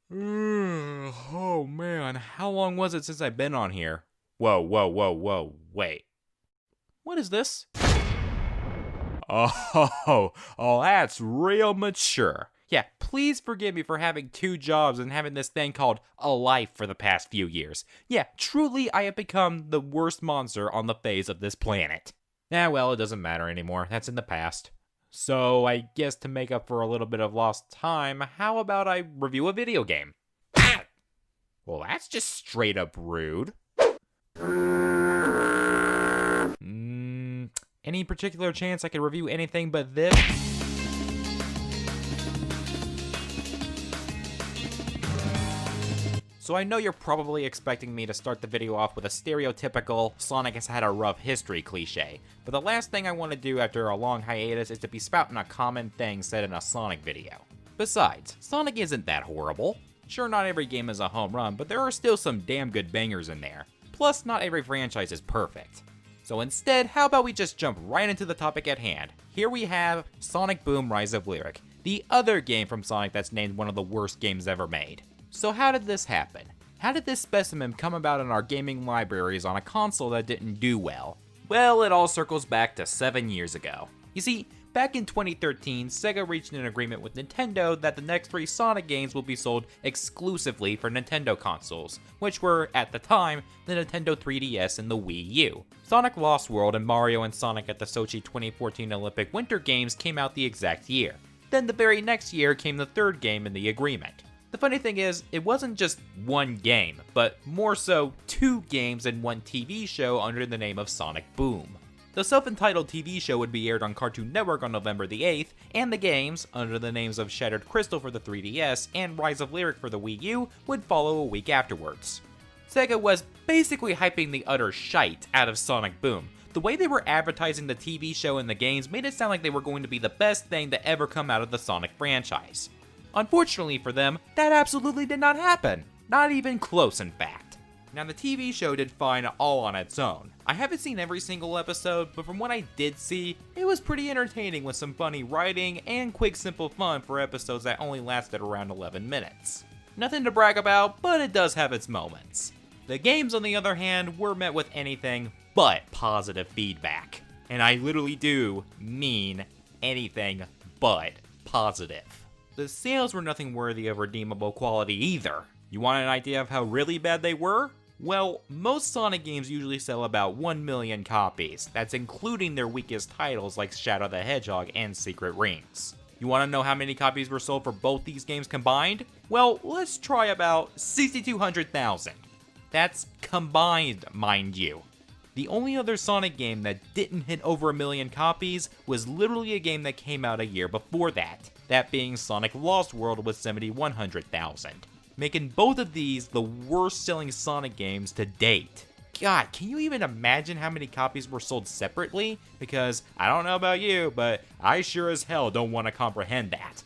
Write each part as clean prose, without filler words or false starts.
Oh man, how long was it since I've been on here? Whoa, wait. What is this? Oh, that's real mature. Yeah, please forgive me for having two jobs and having this thing called a life for the past few years. Yeah, truly I have become the worst monster on the face of this planet. Well, it doesn't matter anymore. That's in the past. So, I guess to make up for a little bit of lost time, how about I review a video game? Ah! Well, that's just straight up rude. Any particular chance I could review anything but this? So I know you're probably expecting me to start the video off with a stereotypical Sonic has had a rough history cliche, but the last thing I want to do after a long hiatus is to be spouting a common thing said in a Sonic video. Besides, Sonic isn't that horrible. Sure, not every game is a home run, but there are still some damn good bangers in there. Plus, not every franchise is perfect. So instead, how about we just jump right into the topic at hand. Here we have Sonic Boom Rise of Lyric, the other game from Sonic that's named one of the worst games ever made. So how did this happen? How did this specimen come about in our gaming libraries on a console that didn't do well? Well, it all circles back to 7 years ago. You see, back in 2013, Sega reached an agreement with Nintendo that the next 3 Sonic games will be sold exclusively for Nintendo consoles, which were, at the time, the Nintendo 3DS and the Wii U. Sonic Lost World and Mario and Sonic at the Sochi 2014 Olympic Winter Games came out the exact year. Then the very next year came the third game in the agreement. The funny thing is, it wasn't just one game, but more so 2 games and 1 TV show under the name of Sonic Boom. The self-entitled TV show would be aired on Cartoon Network on November the 8th, and the games, under the names of Shattered Crystal for the 3DS and Rise of Lyric for the Wii U, would follow a week afterwards. Sega was basically hyping the utter shite out of Sonic Boom. The way they were advertising the TV show and the games made it sound like they were going to be the best thing to ever come out of the Sonic franchise. Unfortunately for them, that absolutely did not happen. Not even close, in fact. Now, the TV show did fine all on its own. I haven't seen every single episode, but from what I did see, it was pretty entertaining with some funny writing and quick simple fun for episodes that only lasted around 11 minutes. Nothing to brag about, but it does have its moments. The games, on the other hand, were met with anything but positive feedback. And I literally do mean anything but positive. The sales were nothing worthy of redeemable quality either. You want an idea of how really bad they were? Well, most Sonic games usually sell about 1 million copies. That's including their weakest titles like Shadow the Hedgehog and Secret Rings. You want to know how many copies were sold for both these games combined? Well, let's try about 6,200,000. That's combined, mind you. The only other Sonic game that didn't hit over 1 million copies was literally a game that came out a year before that. That being Sonic Lost World with 7,100,000. Making both of these the worst selling Sonic games to date. God, can you even imagine how many copies were sold separately? Because I don't know about you, but I sure as hell don't want to comprehend that.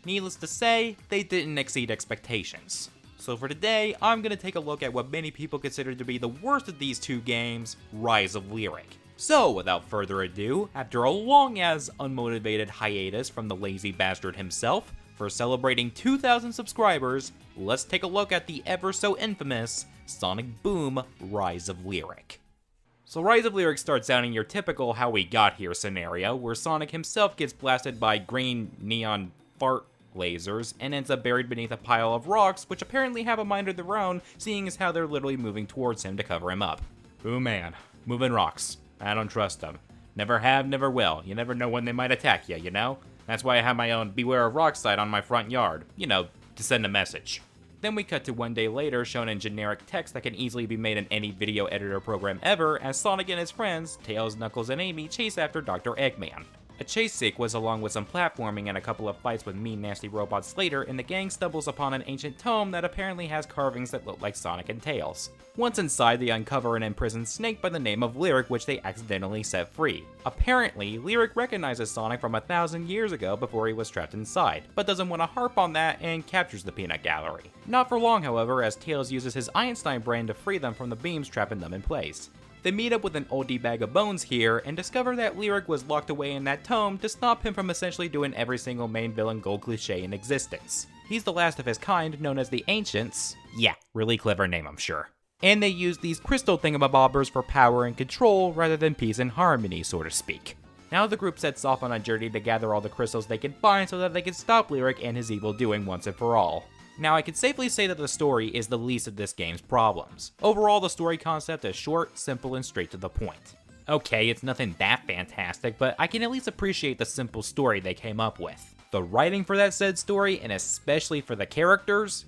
Needless to say, they didn't exceed expectations. So for today, I'm going to take a look at what many people consider to be the worst of these 2 games, Rise of Lyric. So without further ado, after a long as unmotivated hiatus from the lazy bastard himself, for celebrating 2,000 subscribers, let's take a look at the ever so infamous Sonic Boom Rise of Lyric. So Rise of Lyric starts out in your typical how we got here scenario, where Sonic himself gets blasted by green neon fart lasers and ends up buried beneath a pile of rocks, which apparently have a mind of their own, seeing as how they're literally moving towards him to cover him up. Ooh man, moving rocks. I don't trust them. Never have, never will. You never know when they might attack you, you know? That's why I have my own Beware of Rock sign on my front yard. You know, to send a message. Then we cut to 1 day later, shown in generic text that can easily be made in any video editor program ever, as Sonic and his friends, Tails, Knuckles, and Amy, chase after Dr. Eggman. A chase sequence along with some platforming and a couple of fights with mean nasty robots later, and the gang stumbles upon an ancient tome that apparently has carvings that look like Sonic and Tails. Once inside, they uncover an imprisoned snake by the name of Lyric, which they accidentally set free. Apparently, Lyric recognizes Sonic from 1,000 years ago before he was trapped inside, but doesn't want to harp on that and captures the peanut gallery. Not for long, however, as Tails uses his Einstein brain to free them from the beams trapping them in place. They meet up with an oldie bag of bones here and discover that Lyric was locked away in that tome to stop him from essentially doing every single main villain gold cliche in existence. He's the last of his kind, known as the Ancients. Yeah, really clever name, I'm sure. And they use these crystal thingamabobbers for power and control rather than peace and harmony, so to speak. Now the group sets off on a journey to gather all the crystals they can find so that they can stop Lyric and his evil doing once and for all. Now I can safely say that the story is the least of this game's problems. Overall, the story concept is short, simple, and straight to the point. Okay, it's nothing that fantastic, but I can at least appreciate the simple story they came up with. The writing for that said story, and especially for the characters,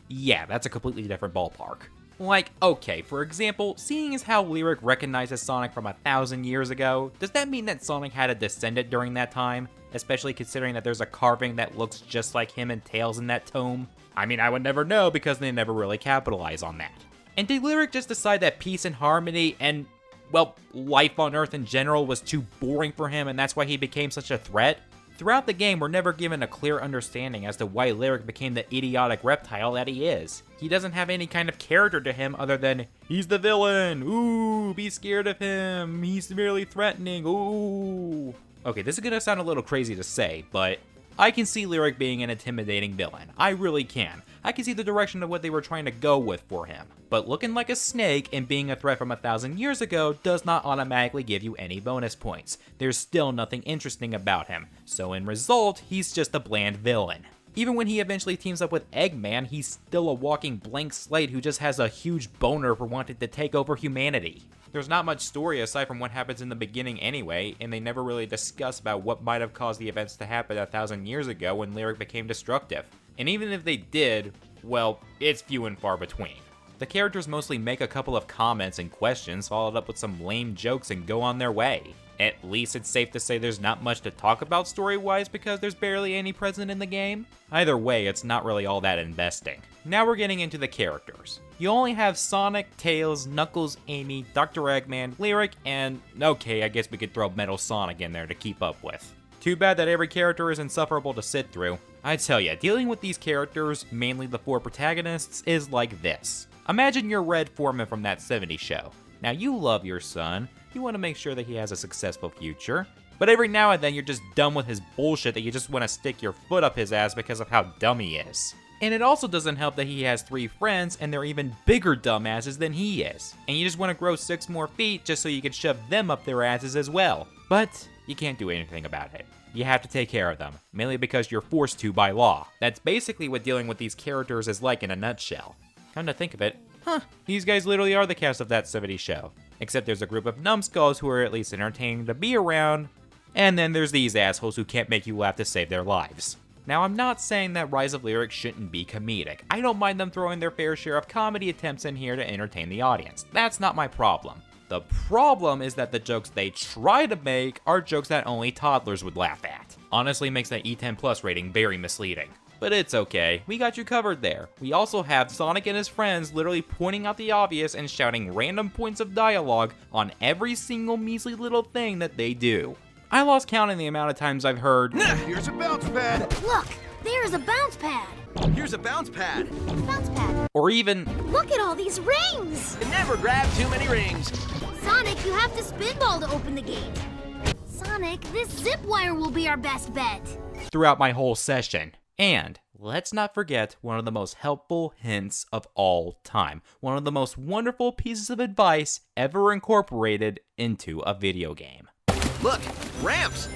yeah, that's a completely different ballpark. Like, okay, for example, seeing as how Lyric recognizes Sonic from 1,000 years ago, does that mean that Sonic had a descendant during that time? Especially considering that there's a carving that looks just like him and Tails in that tome? I mean, I would never know because they never really capitalize on that. And did Lyric just decide that peace and harmony and, well, life on Earth in general was too boring for him and that's why he became such a threat? Throughout the game, we're never given a clear understanding as to why Lyric became the idiotic reptile that he is. He doesn't have any kind of character to him other than, he's the villain, ooh, be scared of him, he's severely threatening, ooh. Okay, this is gonna sound a little crazy to say, but I can see Lyric being an intimidating villain. I really can. I can see the direction of what they were trying to go with for him. But looking like a snake and being a threat from 1,000 years ago does not automatically give you any bonus points. There's still nothing interesting about him. So in result, he's just a bland villain. Even when he eventually teams up with Eggman, he's still a walking blank slate who just has a huge boner for wanting to take over humanity. There's not much story aside from what happens in the beginning anyway, and they never really discuss about what might have caused the events to happen 1,000 years ago when Lyric became destructive. And even if they did, well, it's few and far between. The characters mostly make a couple of comments and questions followed up with some lame jokes and go on their way. At least it's safe to say there's not much to talk about story-wise because there's barely any present in the game. Either way, it's not really all that investing. Now we're getting into the characters. You only have Sonic, Tails, Knuckles, Amy, Dr. Eggman, Lyric, and okay, I guess we could throw Metal Sonic in there to keep up with. Too bad that every character is insufferable to sit through. I tell ya, dealing with these characters, mainly the 4 protagonists, is like this. Imagine you're Red Foreman from that '70s show. Now you love your son, you want to make sure that he has a successful future, but every now and then you're just done with his bullshit that you just want to stick your foot up his ass because of how dumb he is. And it also doesn't help that he has 3 friends and they're even bigger dumbasses than he is. And you just want to grow 6 more feet just so you can shove them up their asses as well. But you can't do anything about it. You have to take care of them, mainly because you're forced to by law. That's basically what dealing with these characters is like in a nutshell. Come to think of it, these guys literally are the cast of that '70s show. Except there's a group of numbskulls who are at least entertaining to be around, and then there's these assholes who can't make you laugh to save their lives. Now, I'm not saying that Rise of Lyric shouldn't be comedic. I don't mind them throwing their fair share of comedy attempts in here to entertain the audience. That's not my problem. The problem is that the jokes they try to make are jokes that only toddlers would laugh at. Honestly makes that E10+ rating very misleading. But it's okay, we got you covered there. We also have Sonic and his friends literally pointing out the obvious and shouting random points of dialogue on every single measly little thing that they do. I lost count in the amount of times I've heard, Here's a bounce pad! Look, there's a bounce pad. Here's a bounce pad! Bounce pad. or even, Look at all these rings. Never grab too many rings! Sonic, you have to spinball to open the gate. Sonic, this zip wire will be our best bet. throughout my whole session. And let's not forget one of the most helpful hints of all time. One of the most wonderful pieces of advice ever incorporated into a video game. Look, ramps!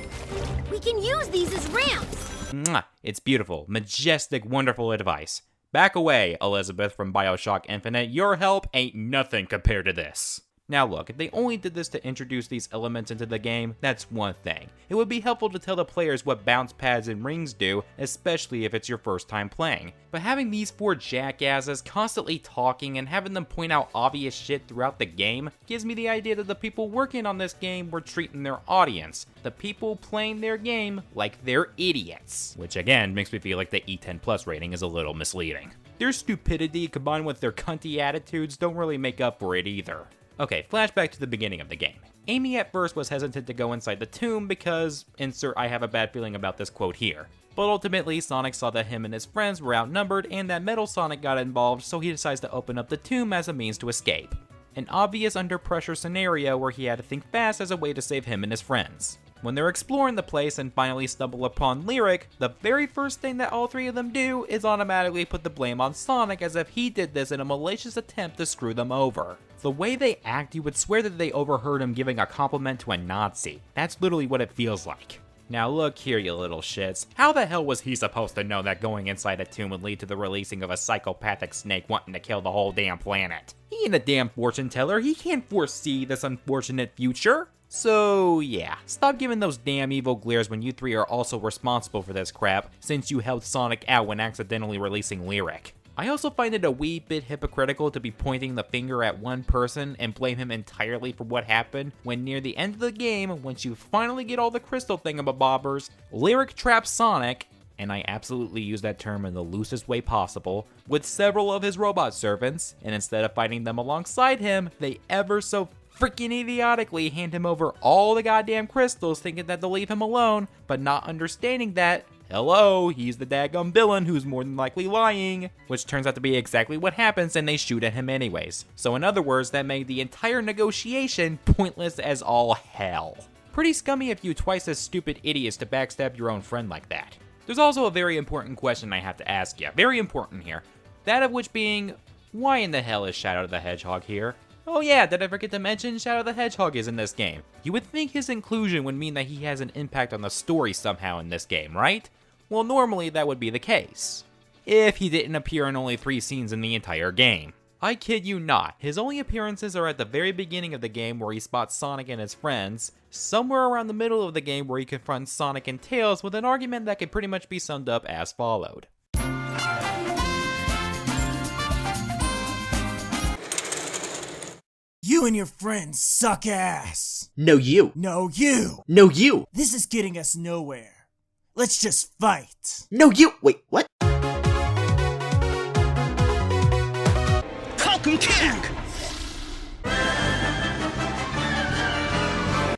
We can use these as ramps. Mwah, it's beautiful, majestic, wonderful advice. Back away, Elizabeth from BioShock Infinite. Your help ain't nothing compared to this. Now look, if they only did this to introduce these elements into the game, that's one thing. It would be helpful to tell the players what bounce pads and rings do, especially if it's your first time playing. But having these 4 jackasses constantly talking and having them point out obvious shit throughout the game gives me the idea that the people working on this game were treating their audience, the people playing their game, like they're idiots. Which again makes me feel like the E10+ rating is a little misleading. Their stupidity combined with their cunty attitudes don't really make up for it either. Okay, flashback to the beginning of the game. Amy at first was hesitant to go inside the tomb because, insert I have a bad feeling about this quote here. But ultimately, Sonic saw that him and his friends were outnumbered and that Metal Sonic got involved, so he decides to open up the tomb as a means to escape. An obvious under pressure scenario where he had to think fast as a way to save him and his friends. When they're exploring the place and finally stumble upon Lyric, the very first thing that all three of them do is automatically put the blame on Sonic as if he did this in a malicious attempt to screw them over. The way they act, you would swear that they overheard him giving a compliment to a Nazi. That's literally what it feels like. Now look here, you little shits. How the hell was he supposed to know that going inside a tomb would lead to the releasing of a psychopathic snake wanting to kill the whole damn planet? He ain't a damn fortune teller, he can't foresee this unfortunate future. So yeah, stop giving those damn evil glares when you three are also responsible for this crap, since you helped Sonic out when accidentally releasing Lyric. I also find it a wee bit hypocritical to be pointing the finger at one person and blame him entirely for what happened, when near the end of the game, once you finally get all the crystal thingamabobbers, Lyric traps Sonic, and I absolutely use that term in the loosest way possible, with several of his robot servants, and instead of fighting them alongside him, they ever so freaking idiotically hand him over all the goddamn crystals thinking that they'll leave him alone, but not understanding that, hello, he's the daggum villain who's more than likely lying, which turns out to be exactly what happens and they shoot at him anyways. So in other words, that made the entire negotiation pointless as all hell. Pretty scummy of you twice as stupid idiots to backstab your own friend like that. There's also a very important question I have to ask you, very important here. That of which being, why in the hell is Shadow the Hedgehog here? Oh yeah, did I forget to mention Shadow the Hedgehog is in this game? You would think his inclusion would mean that he has an impact on the story somehow in this game, right? Well, normally that would be the case, if he didn't appear in only 3 scenes in the entire game. I kid you not, his only appearances are at the very beginning of the game where he spots Sonic and his friends, somewhere around the middle of the game where he confronts Sonic and Tails with an argument that could pretty much be summed up as followed. You and your friends suck ass. No, you. No, you. No, you. This is getting us nowhere. Let's just fight. No, you. Wait, what? Falcon kick!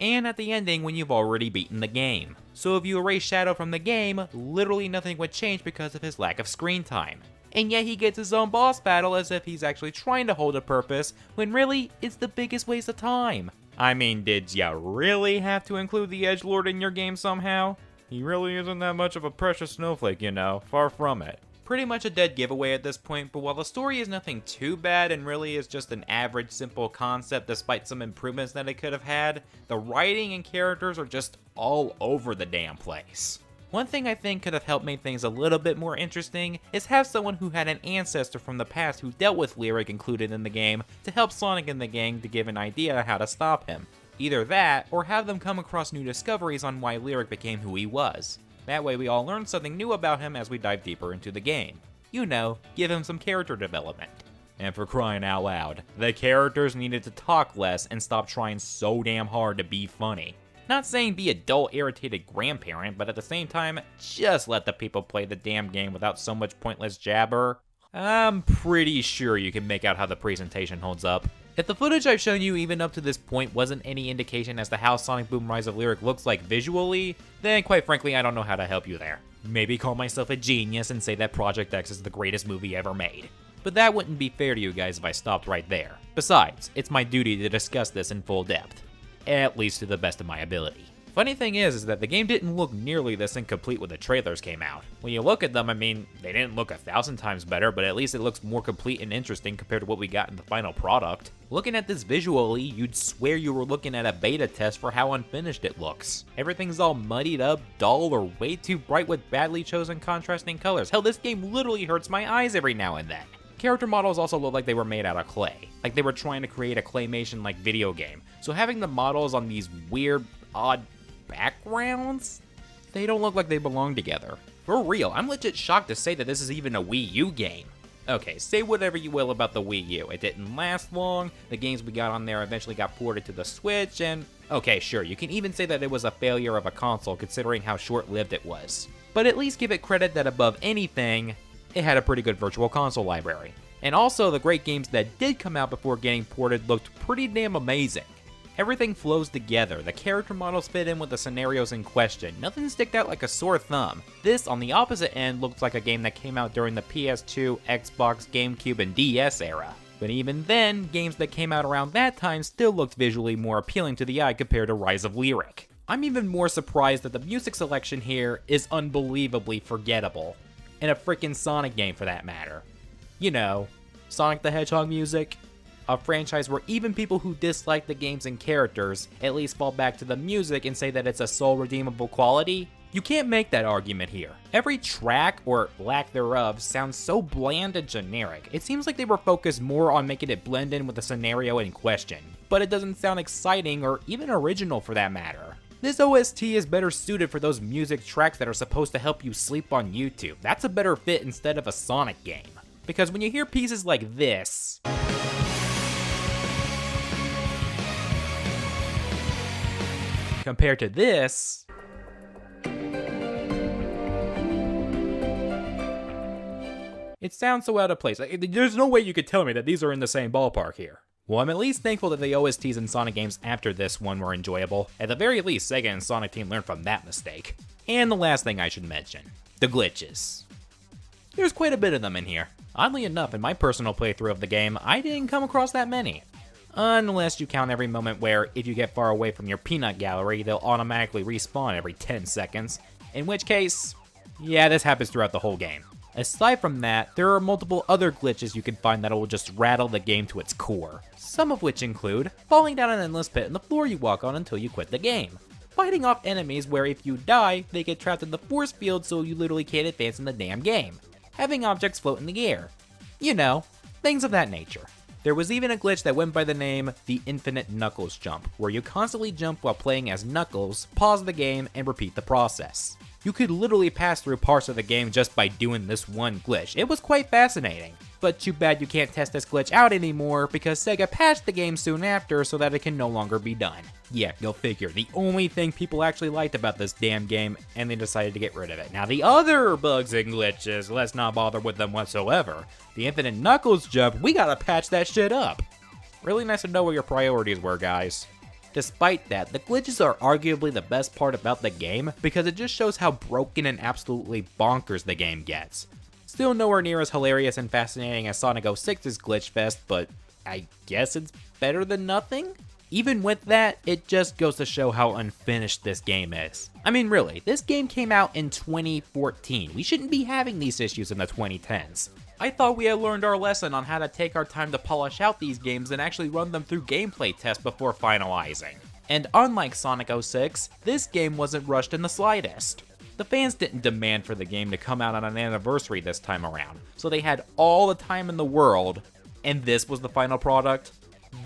And at the ending when you've already beaten the game. So if you erase Shadow from the game, literally nothing would change because of his lack of screen time. And yet he gets his own boss battle as if he's actually trying to hold a purpose, when really, it's the biggest waste of time. I mean, did ya really have to include the Edgelord in your game somehow? He really isn't that much of a precious snowflake, you know, far from it. Pretty much a dead giveaway at this point, but while the story is nothing too bad and really is just an average simple concept despite some improvements that it could have had, the writing and characters are just all over the damn place. One thing I think could have helped make things a little bit more interesting is have someone who had an ancestor from the past who dealt with Lyric included in the game to help Sonic and the gang to give an idea how to stop him. Either that, or have them come across new discoveries on why Lyric became who he was. That way we all learn something new about him as we dive deeper into the game. You know, give him some character development. And for crying out loud, the characters needed to talk less and stop trying so damn hard to be funny. Not saying be a dull, irritated grandparent, but at the same time, just let the people play the damn game without so much pointless jabber. I'm pretty sure you can make out how the presentation holds up. If the footage I've shown you even up to this point wasn't any indication as to how Sonic Boom Rise of Lyric looks like visually, then quite frankly I don't know how to help you there. Maybe call myself a genius and say that Project X is the greatest movie ever made. But that wouldn't be fair to you guys if I stopped right there. Besides, it's my duty to discuss this in full depth. At least to the best of my ability. Funny thing is that the game didn't look nearly this incomplete when the trailers came out. When you look at them, I mean, they didn't look 1,000 times better, but at least it looks more complete and interesting compared to what we got in the final product. Looking at this visually, you'd swear you were looking at a beta test for how unfinished it looks. Everything's all muddied up, dull, or way too bright with badly chosen contrasting colors. Hell, this game literally hurts my eyes every now and then. Character models also look like they were made out of clay, like they were trying to create a claymation-like video game. So having the models on these weird, odd backgrounds, they don't look like they belong together. For real, I'm legit shocked to say that this is even a Wii U game. Okay, say whatever you will about the Wii U, it didn't last long, the games we got on there eventually got ported to the Switch, and okay, sure, you can even say that it was a failure of a console considering how short-lived it was. But at least give it credit that above anything, it had a pretty good virtual console library. And also, the great games that did come out before getting ported looked pretty damn amazing. Everything flows together, the character models fit in with the scenarios in question, nothing sticked out like a sore thumb. This, on the opposite end, looks like a game that came out during the PS2, Xbox, GameCube, and DS era. But even then, games that came out around that time still looked visually more appealing to the eye compared to Rise of Lyric. I'm even more surprised that the music selection here is unbelievably forgettable. In a freaking Sonic game for that matter. You know, Sonic the Hedgehog music. A franchise where even people who dislike the games and characters at least fall back to the music and say that it's a sole redeemable quality. You can't make that argument here. Every track, or lack thereof, sounds so bland and generic. It seems like they were focused more on making it blend in with the scenario in question. But it doesn't sound exciting or even original for that matter. This OST is better suited for those music tracks that are supposed to help you sleep on YouTube. That's a better fit instead of a Sonic game. Because when you hear pieces like this, compared to this, it sounds so out of place. There's no way you could tell me that these are in the same ballpark here. Well, I'm at least thankful that the OSTs in Sonic games after this one were enjoyable. At the very least, Sega and Sonic Team learned from that mistake. And the last thing I should mention, the glitches. There's quite a bit of them in here. Oddly enough, in my personal playthrough of the game, I didn't come across that many. Unless you count every moment where, if you get far away from your peanut gallery, they'll automatically respawn every 10 seconds. In which case, yeah, this happens throughout the whole game. Aside from that, there are multiple other glitches you can find that will just rattle the game to its core. Some of which include falling down an endless pit in the floor you walk on until you quit the game. Fighting off enemies where if you die, they get trapped in the force field so you literally can't advance in the damn game. Having objects float in the air. You know, things of that nature. There was even a glitch that went by the name the Infinite Knuckles Jump, where you constantly jump while playing as Knuckles, pause the game, and repeat the process. You could literally pass through parts of the game just by doing this one glitch. It was quite fascinating. But too bad you can't test this glitch out anymore because Sega patched the game soon after so that it can no longer be done. Yeah, go figure. The only thing people actually liked about this damn game, and they decided to get rid of it. Now the other bugs and glitches, let's not bother with them whatsoever. The Infinite Knuckles Jump, we gotta patch that shit up. Really nice to know where your priorities were, guys. Despite that, the glitches are arguably the best part about the game because it just shows how broken and absolutely bonkers the game gets. Still nowhere near as hilarious and fascinating as Sonic 06's Glitch Fest, but I guess it's better than nothing? Even with that, it just goes to show how unfinished this game is. I mean really, this game came out in 2014. We shouldn't be having these issues in the 2010s. I thought we had learned our lesson on how to take our time to polish out these games and actually run them through gameplay tests before finalizing. And unlike Sonic 06, this game wasn't rushed in the slightest. The fans didn't demand for the game to come out on an anniversary this time around, so they had all the time in the world, and this was the final product?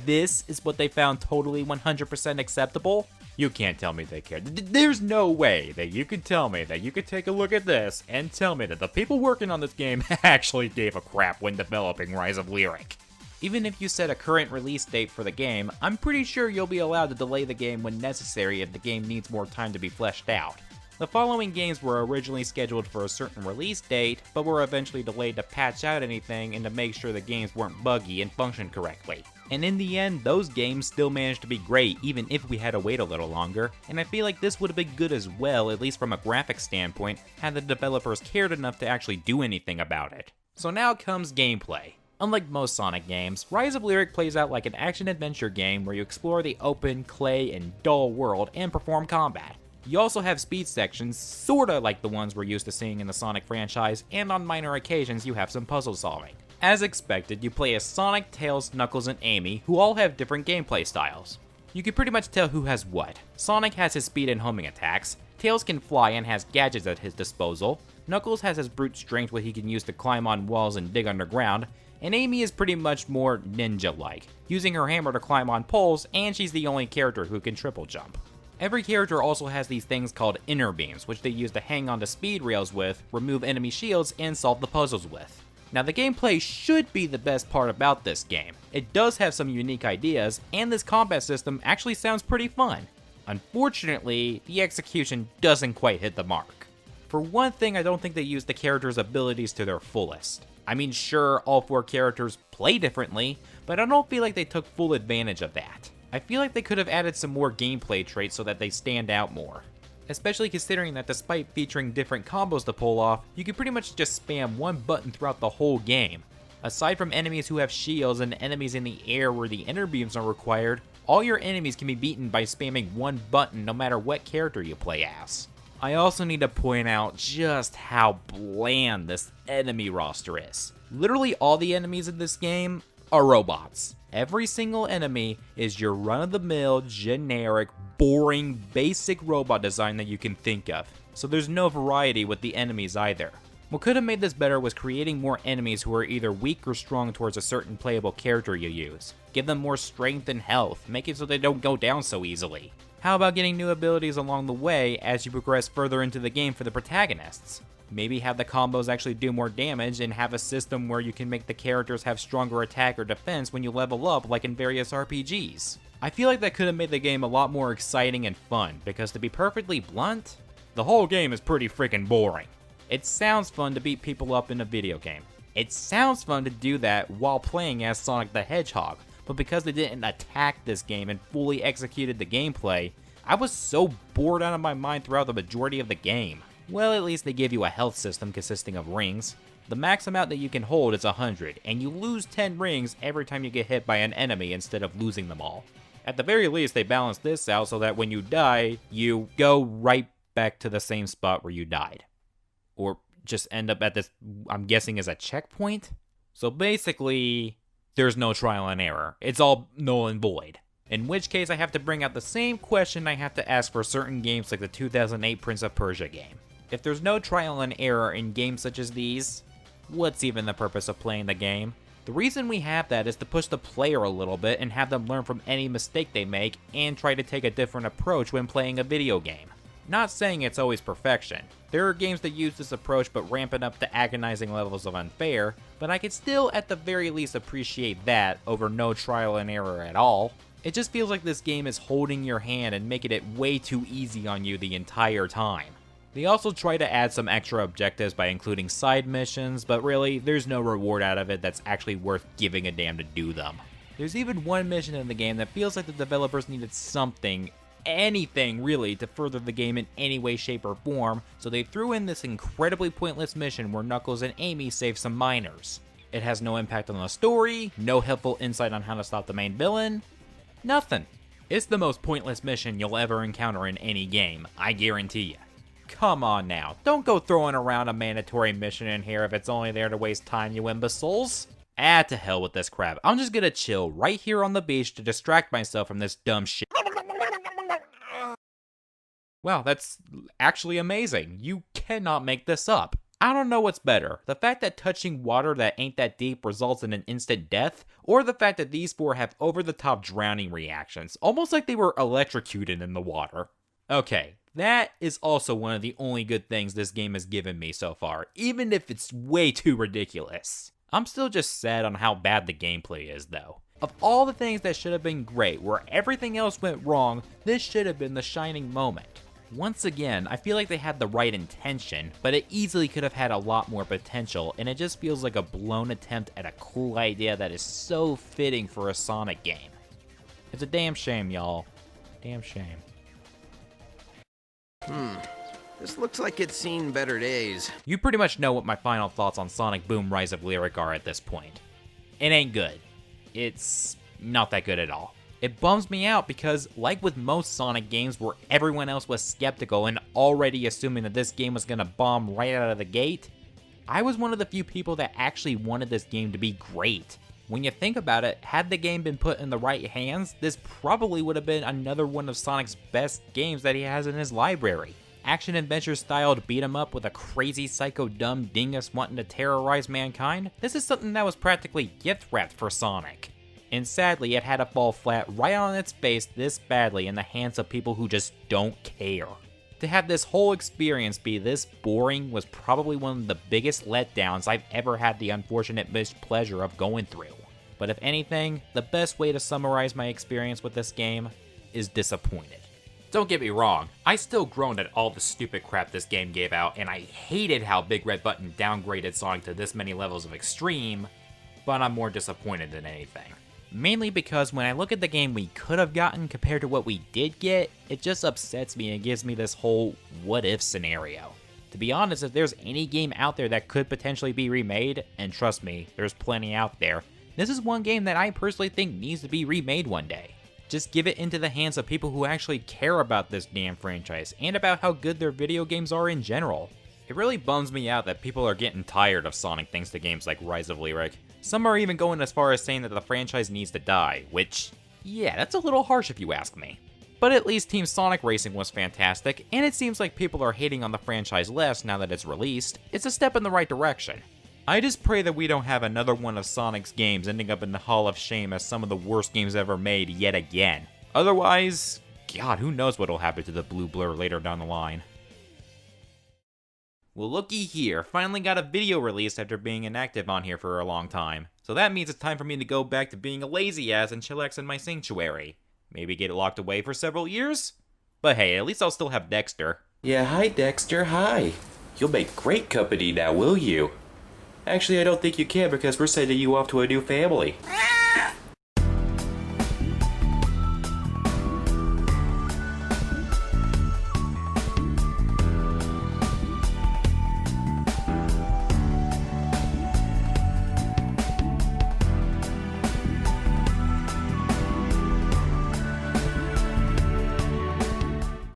This is what they found totally 100% acceptable? You can't tell me they cared. There's no way that you could tell me that you could take a look at this and tell me that the people working on this game actually gave a crap when developing Rise of Lyric. Even if you set a current release date for the game, I'm pretty sure you'll be allowed to delay the game when necessary if the game needs more time to be fleshed out. The following games were originally scheduled for a certain release date, but were eventually delayed to patch out anything and to make sure the games weren't buggy and functioned correctly. And in the end, those games still managed to be great even if we had to wait a little longer, and I feel like this would have been good as well, at least from a graphics standpoint, had the developers cared enough to actually do anything about it. So now comes gameplay. Unlike most Sonic games, Rise of Lyric plays out like an action-adventure game where you explore the open, clay, and dull world and perform combat. You also have speed sections, sorta like the ones we're used to seeing in the Sonic franchise, and on minor occasions you have some puzzle solving. As expected, you play as Sonic, Tails, Knuckles, and Amy, who all have different gameplay styles. You can pretty much tell who has what. Sonic has his speed and homing attacks, Tails can fly and has gadgets at his disposal, Knuckles has his brute strength what he can use to climb on walls and dig underground, and Amy is pretty much more ninja-like, using her hammer to climb on poles, and she's the only character who can triple jump. Every character also has these things called inner beams, which they use to hang onto speed rails with, remove enemy shields, and solve the puzzles with. Now the gameplay should be the best part about this game. It does have some unique ideas, and this combat system actually sounds pretty fun. Unfortunately, the execution doesn't quite hit the mark. For one thing, I don't think they use the characters' abilities to their fullest. I mean, sure, all 4 characters play differently, but I don't feel like they took full advantage of that. I feel like they could have added some more gameplay traits so that they stand out more. Especially considering that despite featuring different combos to pull off, you can pretty much just spam one button throughout the whole game. Aside from enemies who have shields and enemies in the air where the inner beams are required, All your enemies can be beaten by spamming one button no matter what character you play as. I also need to point out just how bland this enemy roster is. Literally all the enemies in this game are robots. Every single enemy is your run-of-the-mill, generic, boring, basic robot design that you can think of. So there's no variety with the enemies either. What could have made this better was creating more enemies who are either weak or strong towards a certain playable character you use. Give them more strength and health, make it so they don't go down so easily. How about getting new abilities along the way as you progress further into the game for the protagonists? Maybe have the combos actually do more damage and have a system where you can make the characters have stronger attack or defense when you level up like in various RPGs. I feel like that could have made the game a lot more exciting and fun, because to be perfectly blunt, the whole game is pretty freaking boring. It sounds fun to beat people up in a video game. It sounds fun to do that while playing as Sonic the Hedgehog, but because they didn't attack this game and fully executed the gameplay, I was so bored out of my mind throughout the majority of the game. Well, at least they give you a health system consisting of rings. The max amount that you can hold is 100, and you lose 10 rings every time you get hit by an enemy instead of losing them all. At the very least, they balance this out so that when you die, you go right back to the same spot where you died. Or just end up at this, I'm guessing, is a checkpoint? So basically, there's no trial and error. It's all null and void. In which case, I have to bring out the same question I have to ask for certain games like the 2008 Prince of Persia game. If there's no trial and error in games such as these, what's even the purpose of playing the game? The reason we have that is to push the player a little bit and have them learn from any mistake they make and try to take a different approach when playing a video game. Not saying it's always perfection. There are games that use this approach but ramp it up to agonizing levels of unfair, but I could still at the very least appreciate that over no trial and error at all. It just feels like this game is holding your hand and making it way too easy on you the entire time. They also try to add some extra objectives by including side missions, but really, there's no reward out of it that's actually worth giving a damn to do them. There's even one mission in the game that feels like the developers needed something, anything really, to further the game in any way, shape, or form, so they threw in this incredibly pointless mission where Knuckles and Amy save some miners. It has no impact on the story, no helpful insight on how to stop the main villain, nothing. It's the most pointless mission you'll ever encounter in any game, I guarantee you. Come on now, don't go throwing around a mandatory mission in here if it's only there to waste time, you imbeciles. To hell with this crap. I'm just gonna chill right here on the beach to distract myself from this dumb shit. Wow, that's actually amazing. You cannot make this up. I don't know what's better, the fact that touching water that ain't that deep results in an instant death, or the fact that these four have over-the-top drowning reactions, almost like they were electrocuted in the water. Okay, that is also one of the only good things this game has given me so far, even if it's way too ridiculous. I'm still just sad on how bad the gameplay is though. Of all the things that should have been great, where everything else went wrong, this should have been the shining moment. Once again, I feel like they had the right intention, but it easily could have had a lot more potential, and it just feels like a blown attempt at a cool idea that is so fitting for a Sonic game. It's a damn shame, y'all. Damn shame. This looks like it's seen better days. You pretty much know what my final thoughts on Sonic Boom Rise of Lyric are at this point. It ain't good. It's not that good at all. It bums me out because, like with most Sonic games where everyone else was skeptical and already assuming that this game was gonna bomb right out of the gate, I was one of the few people that actually wanted this game to be great. When you think about it, had the game been put in the right hands, this probably would have been another one of Sonic's best games that he has in his library. Action-adventure styled beat 'em up with a crazy psycho dumb dingus wanting to terrorize mankind, this is something that was practically gift-wrapped for Sonic. And sadly, it had to fall flat right on its face this badly in the hands of people who just don't care. To have this whole experience be this boring was probably one of the biggest letdowns I've ever had the unfortunate mispleasure of going through. But if anything, the best way to summarize my experience with this game is disappointed. Don't get me wrong, I still groaned at all the stupid crap this game gave out, and I hated how Big Red Button downgraded Sonic to this many levels of extreme, but I'm more disappointed than anything. Mainly because when I look at the game we could have gotten compared to what we did get, it just upsets me and gives me this whole what if scenario. To be honest, if there's any game out there that could potentially be remade, and trust me, there's plenty out there, this is one game that I personally think needs to be remade one day. Just give it into the hands of people who actually care about this damn franchise and about how good their video games are in general. It really bums me out that people are getting tired of Sonic thanks to games like Rise of Lyric. Some are even going as far as saying that the franchise needs to die, which, yeah, that's a little harsh if you ask me. But at least Team Sonic Racing was fantastic, and it seems like people are hating on the franchise less now that it's released. It's a step in the right direction. I just pray that we don't have another one of Sonic's games ending up in the Hall of Shame as some of the worst games ever made yet again. Otherwise, God, who knows what'll happen to the Blue Blur later down the line. Well, looky here, finally got a video released after being inactive on here for a long time. So that means it's time for me to go back to being a lazy ass and chillax in my sanctuary. Maybe get it locked away for several years? But hey, at least I'll still have Dexter. Yeah, hi Dexter, hi. You'll make great company now, will you? Actually, I don't think you can because we're sending you off to a new family.